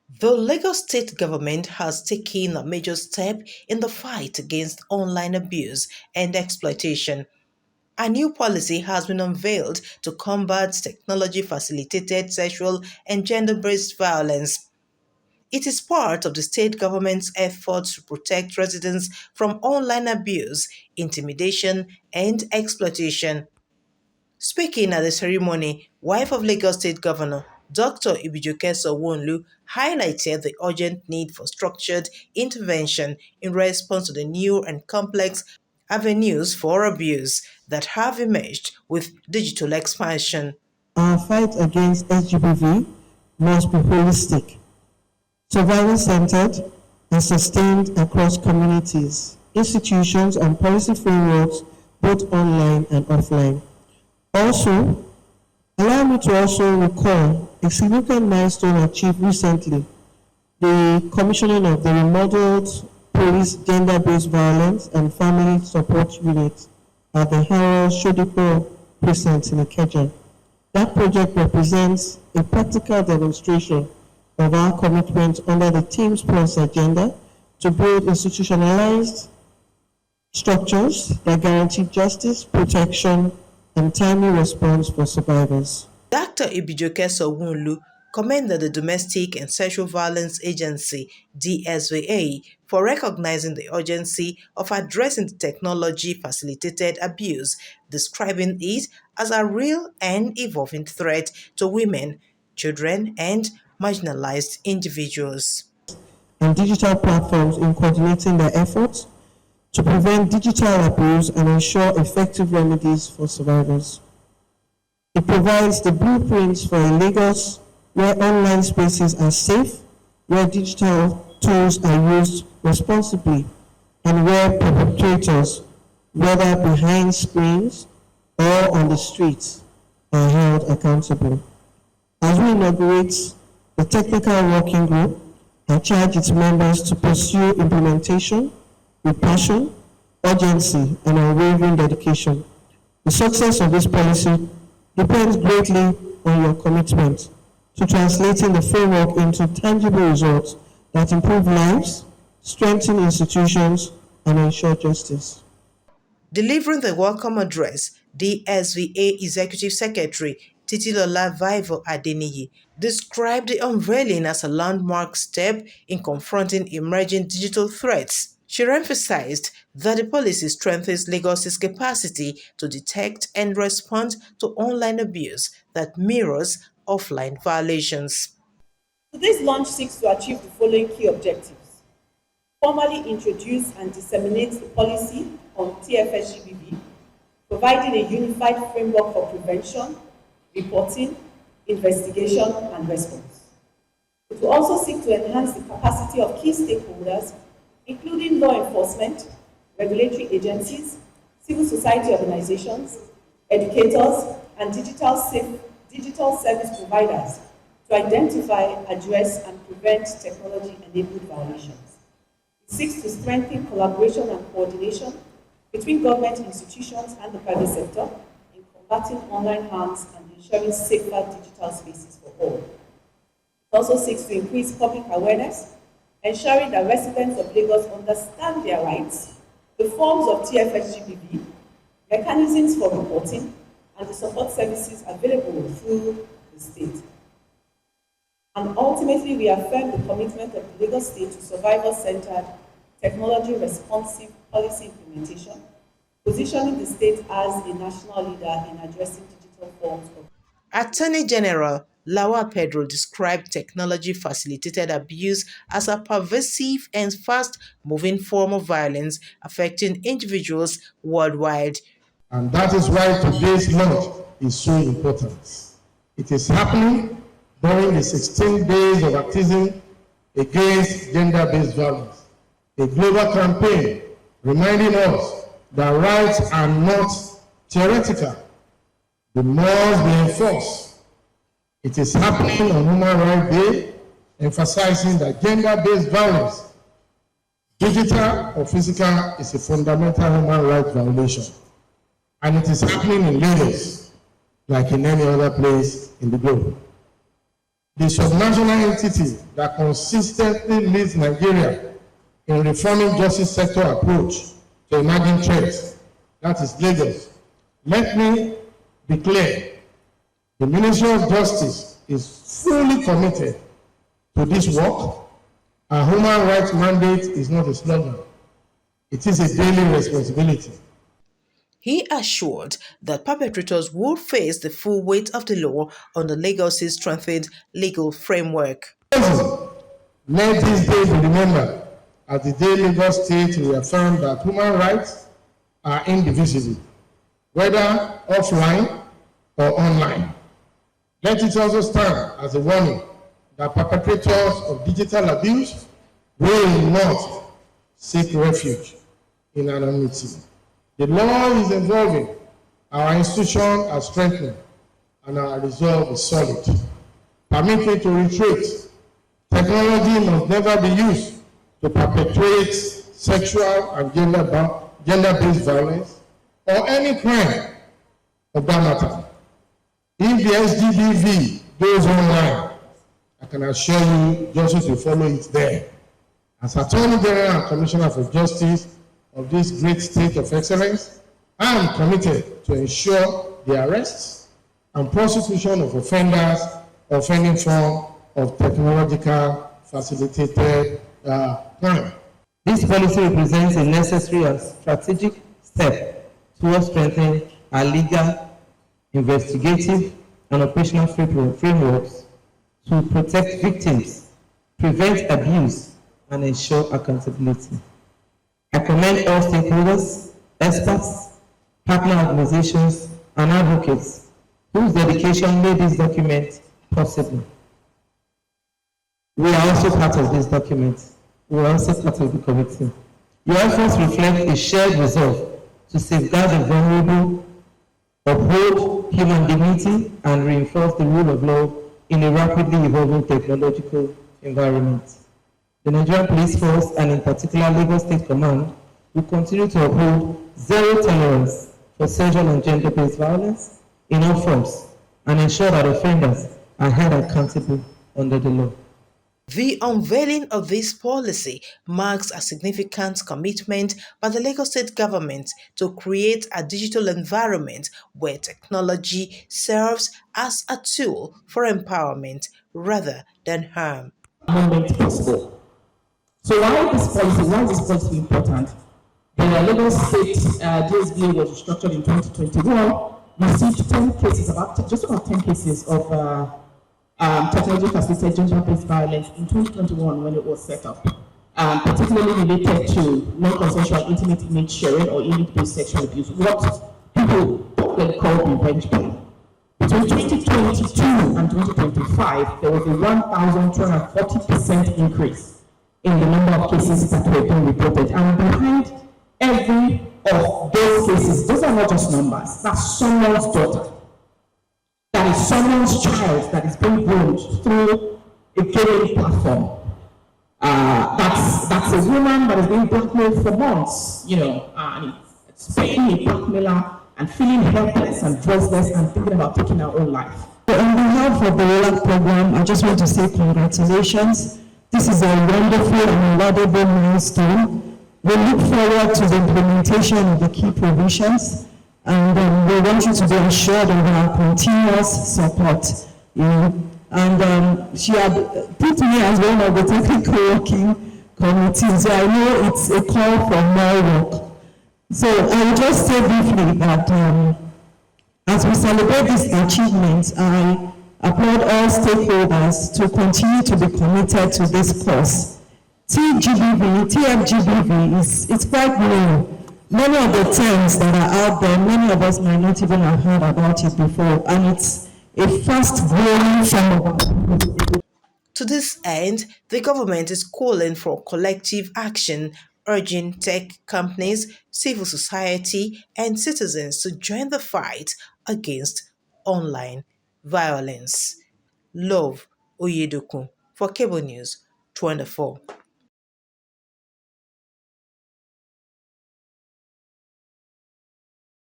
The Lagos state government has taken a major step in the fight against online abuse and exploitation. A new policy has been unveiled to combat technology-facilitated sexual and gender-based violence. It is part of the state government's efforts to protect residents from online abuse, intimidation, and exploitation. Speaking at the ceremony, wife of Lagos State Governor Dr. Ibijoke Sowonlu highlighted the urgent need for structured intervention in response to the new and complex avenues for abuse that have emerged with digital expansion. Our fight against SGBV must be holistic, survivor-centered, and sustained across communities, institutions, and policy frameworks, both online and offline. Also, allow me to also recall a significant milestone achieved recently, the commissioning of the remodeled police gender-based violence and family support unit at the Harold Shodipo precinct in Ikeja. That project represents a practical demonstration of our commitment under the Teams Plus agenda to build institutionalized structures that guarantee justice, protection, and timely response for survivors. Dr. Ibijoke Sowunlu commended the Domestic and Sexual Violence Agency (DSVA) for recognizing the urgency of addressing the technology-facilitated abuse, describing it as a real and evolving threat to women, children, and marginalized individuals. And digital platforms in coordinating their efforts to prevent digital abuse and ensure effective remedies for survivors. It provides the blueprints for a Lagos where online spaces are safe, where digital tools are used responsibly, and where perpetrators, whether behind screens or on the streets, are held accountable. As we inaugurate the technical working group, I charge its members to pursue implementation with passion, urgency, and unwavering dedication. The success of this policy depends greatly on your commitment to translating the framework into tangible results that improve lives, strengthen institutions, and ensure justice. Delivering the welcome address, the SVA Executive Secretary Titilola Vivo Adeniyi described the unveiling as a landmark step in confronting emerging digital threats. She emphasized that the policy strengthens Lagos's capacity to detect and respond to online abuse that mirrors offline violations. Today's launch seeks to achieve the following key objectives: formally introduce and disseminate the policy on TF-SGBV, providing a unified framework for prevention, reporting, investigation, and response. It will also seek to enhance the capacity of key stakeholders, including law enforcement, regulatory agencies, civil society organizations, educators, and digital service providers to identify, address, and prevent technology-enabled violations. It seeks to strengthen collaboration and coordination between government institutions and the private sector in combating online harms and ensuring safer digital spaces for all. It also seeks to increase public awareness, ensuring that residents of Lagos understand their rights, the forms of TF-SGBV, mechanisms for reporting, and the support services available through the state. And ultimately, we affirm the commitment of the Lagos State to survivor-centered, technology-responsive policy implementation, positioning the state as a national leader in addressing digital forms of. Attorney General Lawal Pedro described technology-facilitated abuse as a pervasive and fast-moving form of violence affecting individuals worldwide. And that is why today's launch is so important. It is happening during the 16 Days of Activism against gender-based violence, a global campaign reminding us that rights are not theoretical. They must be enforced. It is happening on Human Rights Day, emphasizing that gender-based violence, digital or physical, is a fundamental human rights violation. And it is happening in Lagos, like in any other place in the globe. The subnational entity that consistently leads Nigeria in reforming justice sector approach to emerging threats, that is Lagos. Let me be clear, the Ministry of Justice is fully committed to this work. Our human rights mandate is not a slogan. It is a daily responsibility. He assured that perpetrators will face the full weight of the law under Lagos's strengthened legal framework. Let this day be remembered as the day Lagos State reaffirmed that human rights are indivisible, whether offline or online. Let it also stand as a warning that perpetrators of digital abuse will not seek refuge in anonymity. The law is evolving, our institutions are strengthening, and our resolve is solid. Permit me to reiterate, technology must never be used to perpetrate sexual and gender-based violence or any crime of that matter. If the SGBV goes online, I can assure you justice will follow it there. As Attorney General and Commissioner for Justice of this great state of excellence, I am committed to ensure the arrests and prosecution of offenders of any form of technological facilitated crime. This policy represents a necessary and strategic step towards strengthening our legal, investigative, and operational frameworks to protect victims, prevent abuse, and ensure accountability. I commend all stakeholders, experts, partner organizations, and advocates whose dedication made this document possible. We are also part of this document. We are also part of the committee. Your efforts reflect a shared resolve to safeguard the vulnerable, uphold human dignity, and reinforce the rule of law in a rapidly evolving technological environment. The Nigerian Police Force, and in particular Lagos State Command, will continue to uphold zero tolerance for sexual and gender-based violence in all forms and ensure that offenders are held accountable under the law. The unveiling of this policy marks a significant commitment by the Lagos State government to create a digital environment where technology serves as a tool for empowerment rather than harm. Moment possible. So why is this policy important? The Lagos State DSBA was restructured in 2021. Received 10 cases, just about 10 cases of technology facilitated gender-based violence in 2021 when it was set up, particularly related to non-consensual intimate image sharing or image-based sexual abuse, what people then call revenge porn. Between 2022 and 2025, there was a 1,240% increase in the number of cases that were being reported. And behind every of those cases, those are not just numbers, that's someone's daughter. That is someone's child that is being groomed through a gaming platform. That's a woman that has been blackmailed for months, and it's paying a blackmailer and feeling helpless and voiceless and thinking about taking her own life. So on behalf of the ROLAC program, I just want to say congratulations. This is a wonderful and laudable milestone. We look forward to the implementation of the key provisions, and we want you to be assured of our continuous support. And she had put me as one of the technical working committees, so I know it's a call for more work. So I will just say briefly that as we celebrate these achievements, I applaud all stakeholders to continue to be committed to this cause. TF-SGBV it's quite new. Many of the terms that are out there, many of us might not even have heard about it before, and it's a fast-growing phenomenon. To this end, the government is calling for collective action, urging tech companies, civil society, and citizens to join the fight against online violence. Love Oyedoku for Cable News 24.